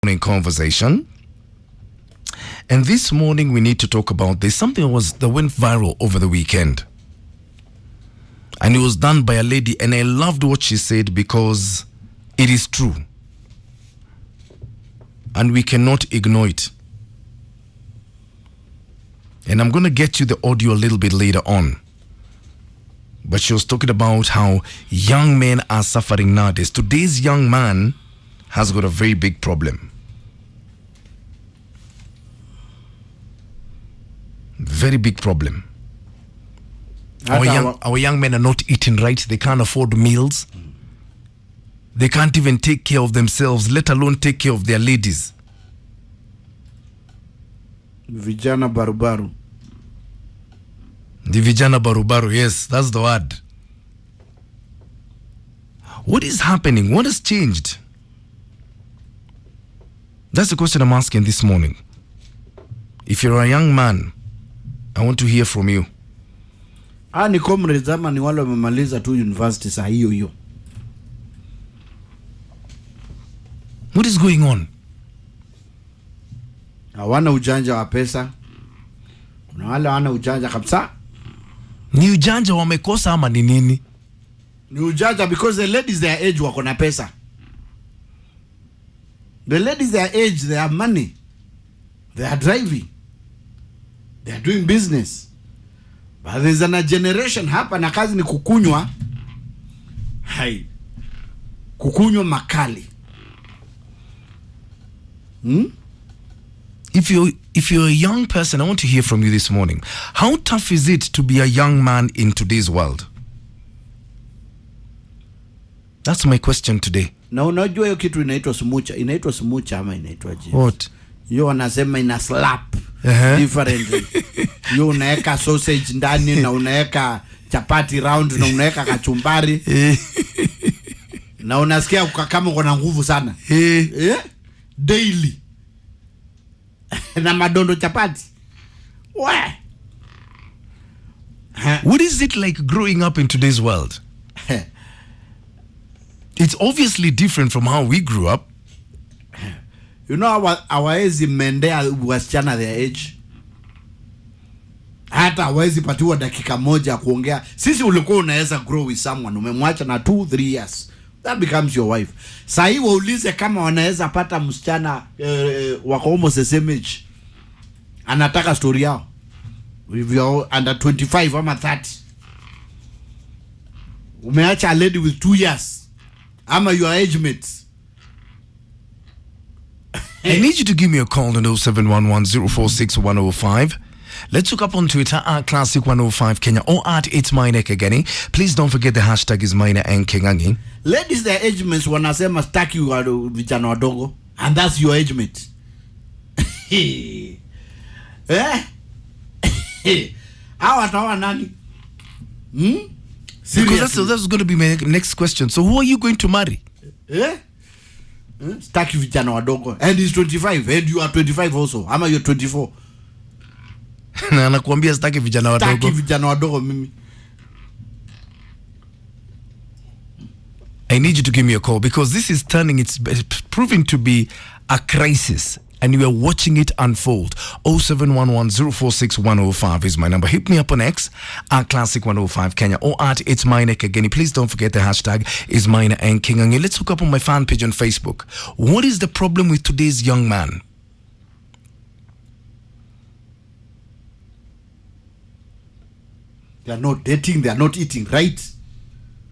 Morning conversation. And this morning we need to talk about this. Something that went viral over the weekend. And it was done by a lady, and I loved what she said because it is true. And we cannot ignore it. And I'm going to get you the audio a little bit later on. But she was talking about how young men are suffering nowadays. Today's young man has got a very big problem. Very big problem. Our young men are not eating right. They can't afford meals. They can't even take care of themselves, let alone take care of their ladies. Vijana barubaru. The vijana barubaru, yes, that's the word. What is happening? What has changed? That's the question I'm asking this morning. If you're a young man, I want to hear from you. Ni comrades ama ni wale wamemaliza tu university saa hiyo. What is going on? Hawana ujanja wa pesa. Kuna wale hawana ujanja kabisa. Ni ujanja wamekosa ama ni nini? Ni ujanja because the ladies their age wako na pesa. The ladies their age, they have money. They are driving. They are doing business. But there's a generation hapa na kazi ni kukunywa. Hai. Kukunywa makali. If you're a young person, I want to hear from you this morning. How tough is it to be a young man in today's world? That's my question today. Na unajua hiyo kitu inaitwa smucha. Inaitwa smucha ama inaitwa je? What? Yo wanasema ina slap. Differently. Yo unaweka sausage ndani na unaweka chapati round na unaweka kachumbari. Na unasikia kama uko na nguvu sana. Daily. Na madondo chapati. What is it like growing up in today's world? It's obviously different from how we grew up. You know hawawezi mendea wasichana their age. Hata hawawezi patiwa dakika moja kuongea. Sisi ulikuwa unaweza grow with someone, umemwacha na 2-3 years. That becomes your wife. Sasa hivi waulize kama wanaweza pata msichana wako almost the same age. Anataka story yao. If you're under 25 ama 30. Umeacha a lady with 2 years. Ama your age mates. I need you to give me a call on 0711046105. Let's look up on Twitter at Classic 105 Kenya or at It's Mine Kageni. Please don't forget the hashtag is Mine and Kengangi. Ladies, their age mates wanasema staki vijana wadogo, and that's your age mate. Hawa nani? Because that's going to be my next question. So who are you going to marry? Staki vijana wadogo. And he's 25 and you are 25 also. Ama you're 24. Na anakuambia staki vijana wadogo. Staki vijana wadogo mimi. I need you to give me a call because this is it's proving to be a crisis. And we are watching it unfold. 0711046105 is my number. Hit me up on X at Classic 105 Kenya or at It's Mine again. Please don't forget the hashtag is Mine and Kingangi. Let's look up on my fan page on Facebook. What is the problem with today's young man? They are not dating. They are not eating right.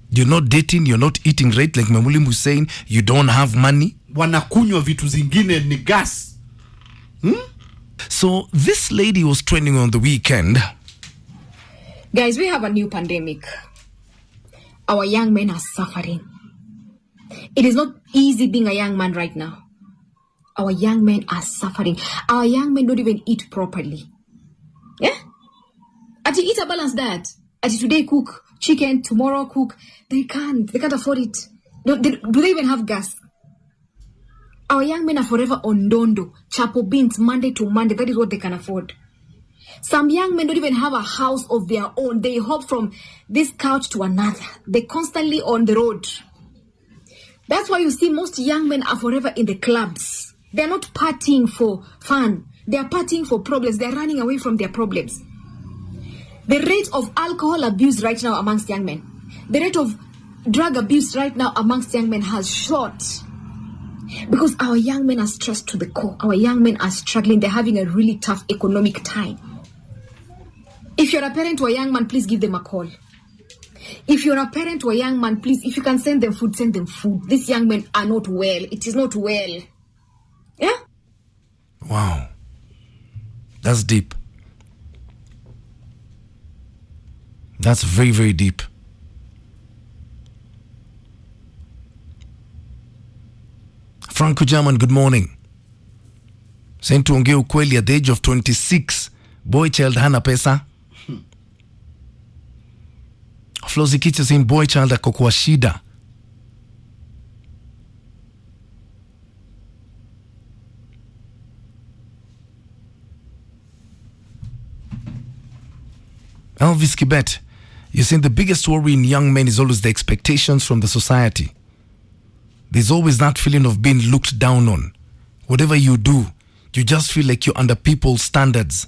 You're not dating. You're not eating right. Like Mamulim was saying, you don't have money. Wanakunywa vitu zingine ni gas. So this lady was trending on the weekend. Guys, we have a new pandemic. Our young men are suffering. It is not easy being a young man right now. Our young men are suffering. Our young men don't even eat properly. Yeah? Ati eat a balanced diet. Ati today cook chicken, tomorrow cook. They can't afford it. Do they even have gas? Our young men are forever on dondo, chapo beans, Monday to Monday. That is what they can afford. Some young men don't even have a house of their own. They hop from this couch to another. They're constantly on the road. That's why you see most young men are forever in the clubs. They're not partying for fun. They're partying for problems. They're running away from their problems. The rate of alcohol abuse right now amongst young men, the rate of drug abuse right now amongst young men has shot. Because our young men are stressed to the core. Our young men are struggling. They're having a really tough economic time. If you're a parent to a young man, please give them a call. If you're a parent to a young man, please, if you can send them food, send them food. These young men are not well. It is not well. Yeah? Wow. That's deep. That's very, very deep. Franco German, good morning. Saying tuongee ukweli, at the age of 26, boy child hana pesa. Flozi Kicha saying boy child ako kwa shida. Elvis Kibet, you're saying the biggest worry in young men is always the expectations from the society. There's always that feeling of being looked down on. Whatever you do, you just feel like you're under people's standards.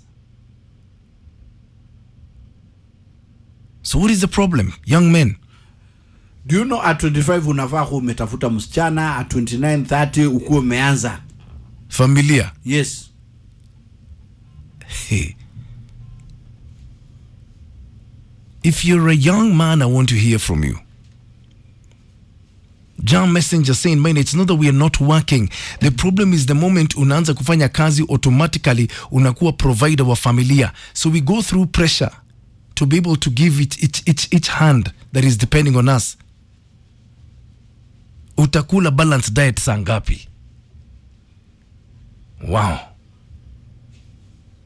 So what is the problem, young men? Do you know at 25 unafaa kuwa umetafuta msichana, at 29, 30 ukuwe umeanza familia? Yes. Hey. If you're a young man, I want to hear from you. John Messenger saying, man, it's not that we are not working. The problem is the moment unaanza kufanya kazi, automatically unakuwa provider wa familia. So we go through pressure to be able to give each hand that is depending on us. Utakula balanced diet sangapi? Wow.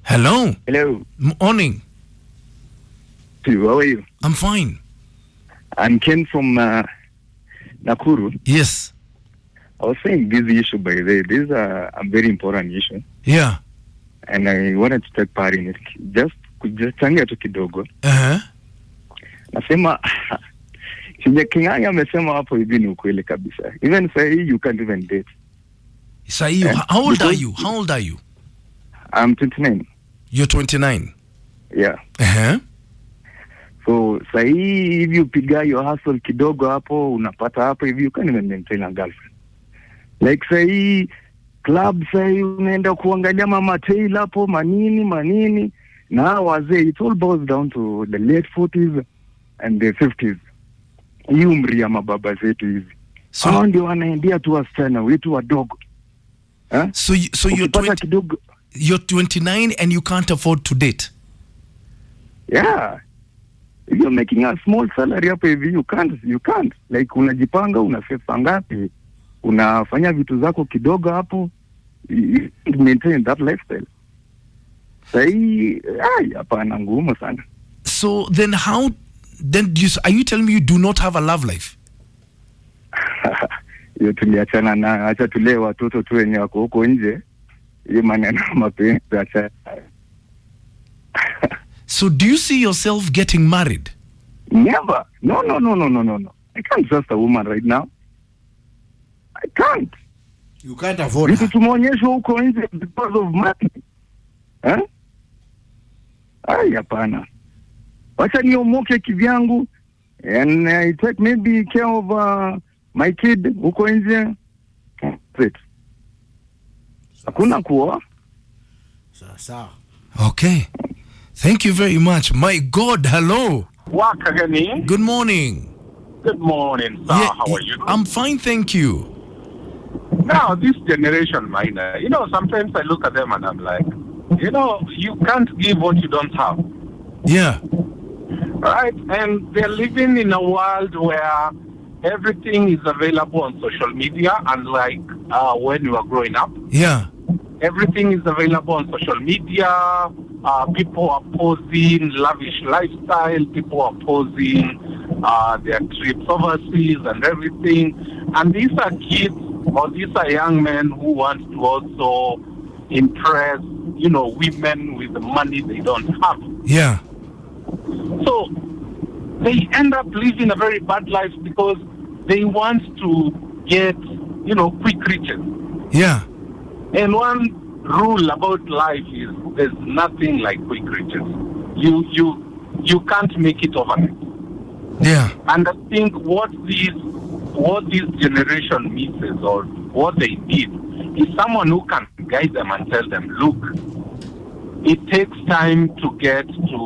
Hello. Hello. Morning. How are you? I'm fine. I'm Ken from Nakuru. Yes. I was saying this issue, by the way, this is a very important issue. Yeah. And I wanted to take part in it. Just changia tu kidogo. Nasema chenye King'ang'i amesema hapo hivi ni ukweli kabisa. Even say you can't even date. Say you, how old are you? How old are you? I'm 29. You're 29. Yeah. So sahi hivi upiga your hustle kidogo hapo unapata hapo hivi you can't even maintain a girlfriend. Like sahi club sahi unaenda kuangalia mama tail hapo manini na wazee, it all boils down to the late 40s and the 50s. Hii umri ya mababa zetu hizi. So hao ndio wanaendea tu wasichana wetu wadogo. So you're 29 and you can't afford to date. Yeah. If you're making a small salary hapo hivi you can't. Like unajipanga, unasave ngapi, unafanya vitu zako kidogo hapo, you maintain that lifestyle. Sai hapana, ngumu sana. So then how are you telling me you do not have a love life? Yo tuliachana na acha tulee watoto tu wenye wako huko nje. Hiyo maneno mapenzi acha. So do you see yourself getting married? Never. No. I can't trust a woman right now. I can't. You can't afford her. Vitu tumeonyeshwa huko nje because of money. Hapana. Wacha niomoke kivyangu and I take maybe care of my kid huko nje. Hakuna kuoa. Sawa. Okay. Thank you very much. My God, hello. Wakagani. Good morning. Good morning, sir. Yeah, how are you? I'm fine, thank you. Now, this generation, minor, sometimes I look at them and I'm like, you can't give what you don't have. Yeah. Right? And they're living in a world where everything is available on social media, unlike when you were growing up. Yeah. Everything is available on social media. People are posing lavish lifestyle. People are posing their trips overseas and everything. And these are kids or these are young men who want to also impress, women with the money they don't have. Yeah. So they end up living a very bad life because they want to get, quick riches. Yeah. And one rule about life is there's nothing like quick riches. You can't make it overnight. Yeah. And I think what this generation misses, or what they need, is someone who can guide them and tell them, look, it takes time to get to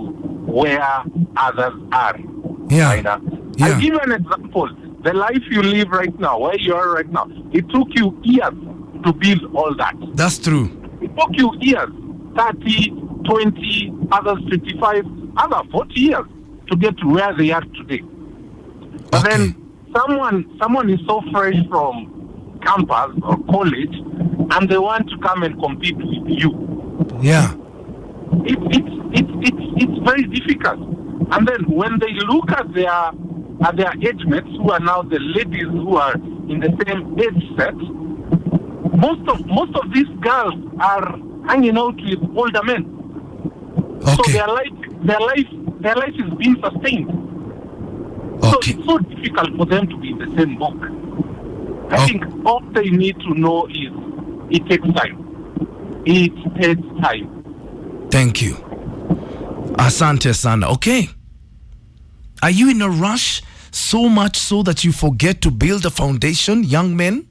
where others are. Yeah. Right? I'll give you an example. The life you live right now, where you are right now, it took you years to build all that. That's true. It took you years, 30, 20, others 25, others 40 years to get to where they are today. But then someone is so fresh from campus or college, and they want to come and compete with you. Yeah. It's very difficult. And then when they look at their age mates, who are now the ladies who are in the same age set, most of these girls are hanging out with older men. So their life is being sustained. So it's so difficult for them to be in the same book. I think all they need to know is it takes time. It takes time. Thank you. Asante sana. Okay. Are you in a rush so much so that you forget to build a foundation, young men?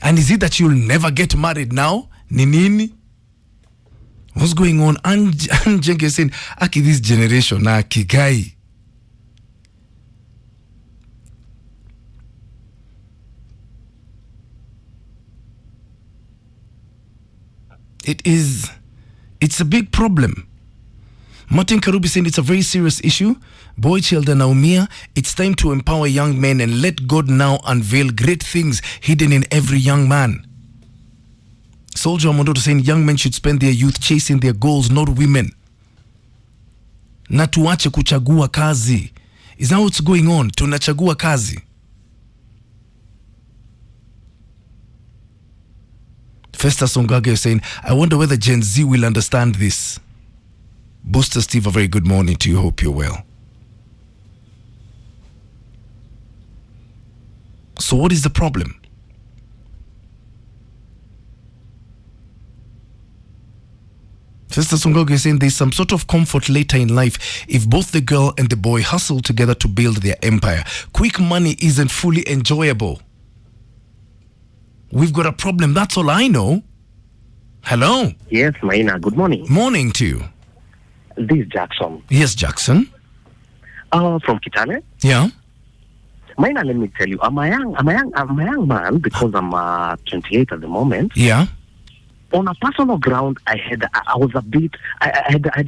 And is it that you'll never get married now? Ninini? What's going on? Anjenge saying, Aki, this generation, Aki, guy. It's a big problem. Martin Karubi saying it's a very serious issue. Boy children naumia. It's time to empower young men and let God now unveil great things hidden in every young man. Soldier Amondoto saying young men should spend their youth chasing their goals, not women. Na tuache kuchagua kazi. Is that what's going on? Tunachagua kazi. Festus Ongage is saying, I wonder whether Gen Z will understand this. Booster Steve, a very good morning to you. Hope you're well. So what is the problem? Festus Ongage is saying there's some sort of comfort later in life if both the girl and the boy hustle together to build their empire. Quick money isn't fully enjoyable. We've got a problem. That's all I know. Hello? Yes, Maina. Good morning. Morning to you. This is Jackson. Yes, Jackson. From Kitale. Yeah. Maina, let me tell you, I'm a young man because I'm 28 at the moment. Yeah. On a personal ground, I had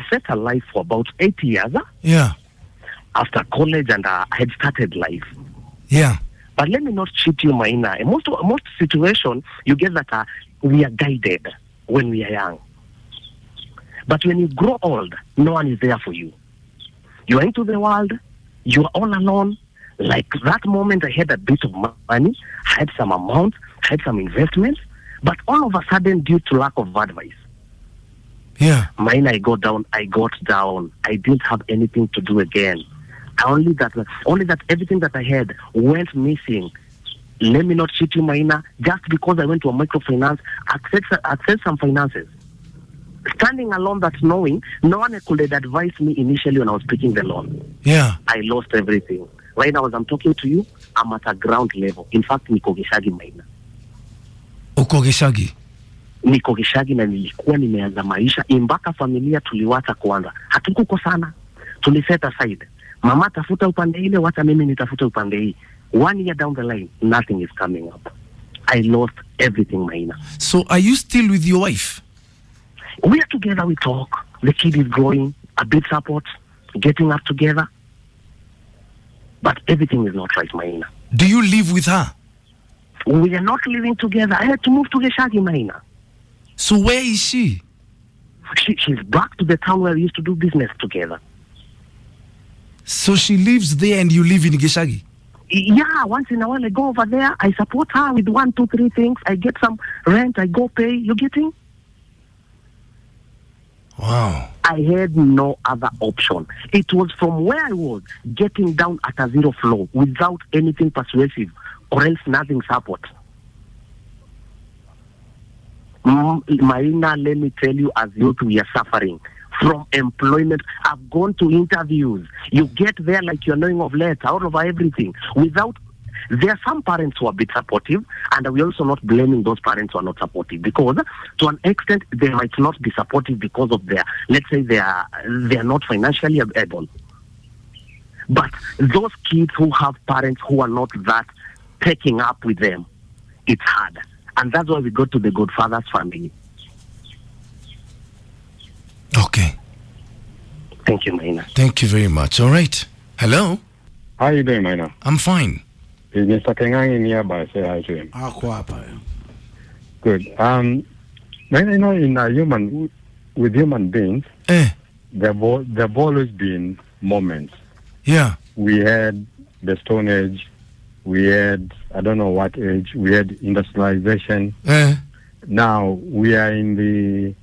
set a life for about 8 years. Yeah. After college, and I had started life. Yeah. But let me not cheat you, Maina. In most situations, you get that we are guided when we are young. But when you grow old, no one is there for you. You are into the world, you are all alone. Like that moment, I had a bit of money, I had some amount, I had some investments, but all of a sudden, due to lack of advice, yeah, Maina, I got down. I didn't have anything to do again. Only that everything that I had went missing. Let me not cheat you, Maina. Just because I went to a microfinance, access some finances. Standing alone, that's knowing no one could have advised me initially when I was taking the loan. Yeah. I lost everything. Right now, as I'm talking to you, I'm at a ground level. In fact, niko Gishagi, Maina. Uko Gishagi? Niko Gishagi na nilikuwa nimeanza maisha. Mpaka familia tuliwacha kwanza. Hatukukosana. Tuliset aside. Mama tafuta upande ile, wacha mimi nitafuta upande hii. 1 year down the line, nothing is coming up. I lost everything, Maina. So are you still with your wife? We are together, we talk. The kid is growing, a bit support, getting up together. But everything is not right, Maina. Do you live with her? We are not living together. I had to move to Geshagi, Maina. So where is she? She's back to the town where we used to do business together. So she lives there and you live in Geshagi? Yeah, once in a while I go over there. I support her with 1, 2, 3 things. I get some rent. I go pay. You getting? Wow. I had no other option. It was from where I was, getting down at a zero flow without anything persuasive or else nothing support. Maina, let me tell you, as youth, we are suffering from employment. I've gone to interviews. You get there like you're knowing of letter, all over everything. There are some parents who are a bit supportive, and we're also not blaming those parents who are not supportive, because to an extent they might not be supportive because of let's say they are not financially able. But those kids who have parents who are not that taking up with them, it's hard. And that's why we go to the Godfather's family. Okay. Thank you, Maina. Thank you very much. All right. Hello? How are you doing, Maina? I'm fine. Is Mr. Kengangi nearby? Say hi to him. Good. Maina, with human beings, there have always been moments. Yeah. We had the Stone Age. We had, I don't know what age, we had industrialization. Now we are in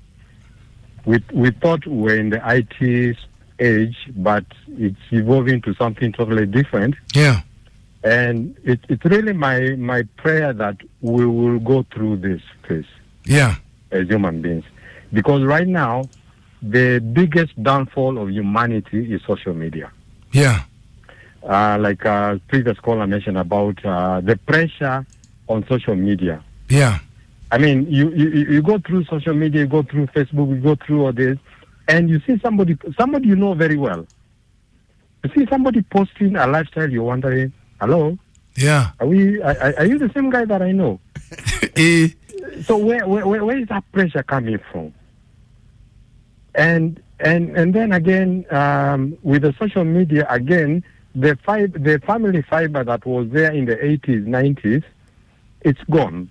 we thought we were in the IT age, but it's evolving to something totally different. Yeah. And it's really my prayer that we will go through this phase. Yeah. As human beings. Because right now, the biggest downfall of humanity is social media. Yeah. Like previous caller mentioned about the pressure on social media. Yeah. I mean, you go through social media, you go through Facebook, you go through all this, and you see somebody you know very well. You see somebody posting a lifestyle, you're wondering, hello? Yeah. Are you the same guy that I know? So where is that pressure coming from? And then again, with the social media, again, the family fiber that was there in the 80s, 90s, it's gone.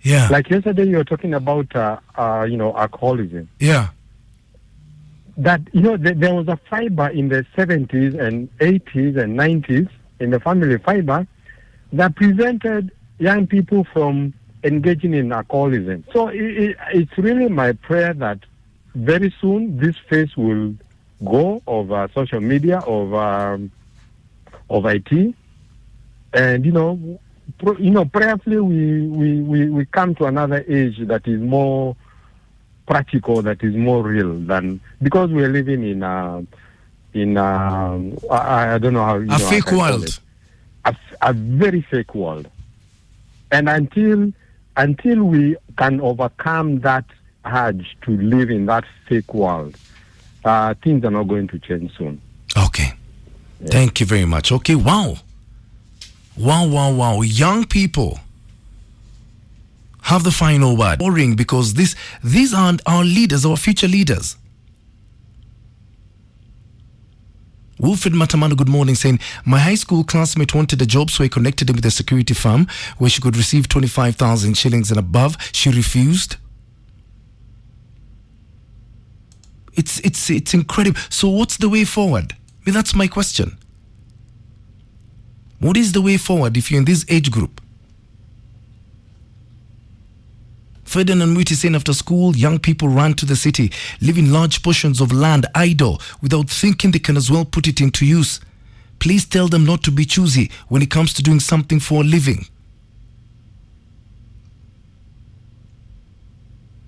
Yeah. Like yesterday, you were talking about, alcoholism. Yeah. That, there was a fiber in the 70s and 80s and 90s in the family fiber that prevented young people from engaging in alcoholism. So it's really my prayer that very soon this phase will go of social media, of IT, and prayerfully we come to another age that is more practical, that is more real than, because we're living in I don't know how a fake world, a very fake world, and until we can overcome that urge to live in that fake world, things are not going to change soon. Okay. Yeah. Thank you very much. Okay, wow. Young people have the final word. Boring, because these are our leaders, our future leaders. Wilfred Matamano, good morning, saying, my high school classmate wanted a job, so I connected him with a security firm where she could receive 25,000 shillings and above. She refused. It's incredible. So what's the way forward? I mean, that's my question. What is the way forward if you're in this age group? Ferdinand Mwiti saying, after school, young people run to the city, leaving large portions of land idle without thinking they can as well put it into use. Please tell them not to be choosy when it comes to doing something for a living.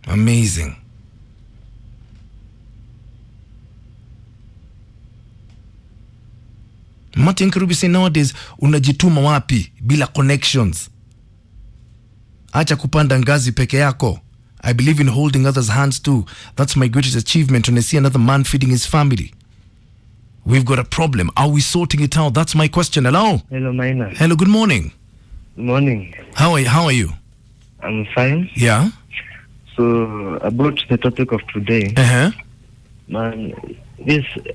Amazing. Martin Karubi say, nowadays unajituma wapi bila connections? Acha kupanda ngazi peke yako. I believe in holding others' hands too. That's my greatest achievement when I see another man feeding his family. We've got a problem. Are we sorting it out? That's my question. Hello? Hello, Maina. Hello, good morning. Good morning. How are you? I'm fine. Yeah? So, about the topic of today, man,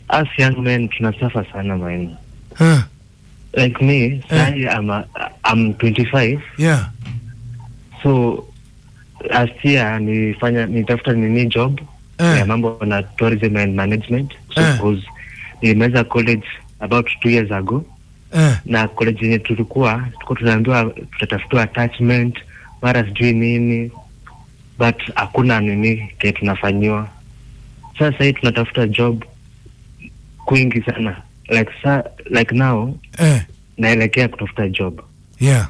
us young men, tunasuffer sana, Maina. Huh. Like me, I'm 25. Yeah. So last year nitafuta nini job ya mambo na tourism and management. So because nimeweza college about 2 years ago. Na college yenye tulikuwa tunaambiwa tutatafuta attachment mara sijui nini, but hakuna nini kile tunafanywa. Sasa hii tunatafuta job kwingi sana. Like now, naelekea kutafuta job. Yeah.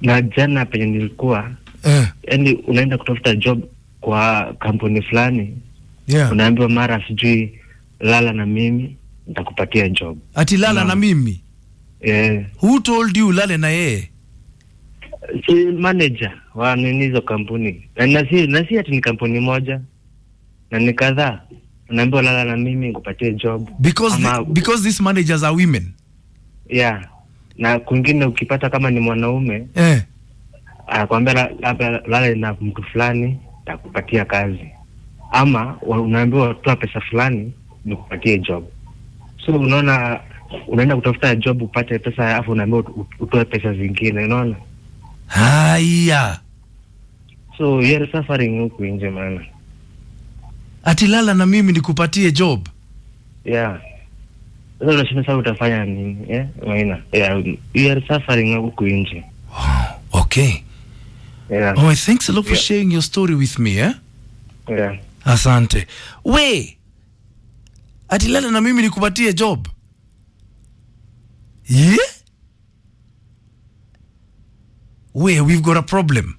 Na jana penye nilikuwa yani unaenda kutafuta job kwa kampuni fulani, unaambiwa mara sijui lala na mimi nitakupatia job. Ati lala na mimi? Who told you lale na yeye? Si manager wa hizo kampuni. Na si ati ni kampuni moja, na ni kadhaa. Unaambiwa lala na mimi nikupatie job. Because these managers are women. Yeah. Na kwingine ukipata kama ni mwanaume, anakuambia lala na mtu fulani nitakupatia kazi. Ama unaambiwa toa pesa fulani nikupatie job. So unaona, unaenda kutafuta job upate pesa, afu unaambiwa utoe pesa zingine, unaona? Haya. So you're suffering huku nje man. Ati lala na mimi nikupatie job. Yeah. Sasa unashinda sasa utafanya nini? Maina. Yeah, you're suffering huku nje. Wow. Okay. Yeah. Oh, thanks a lot for sharing your story with me, Yeah. Asante. We. Ati lala na mimi nikupatie job. Yeah? We've got a problem.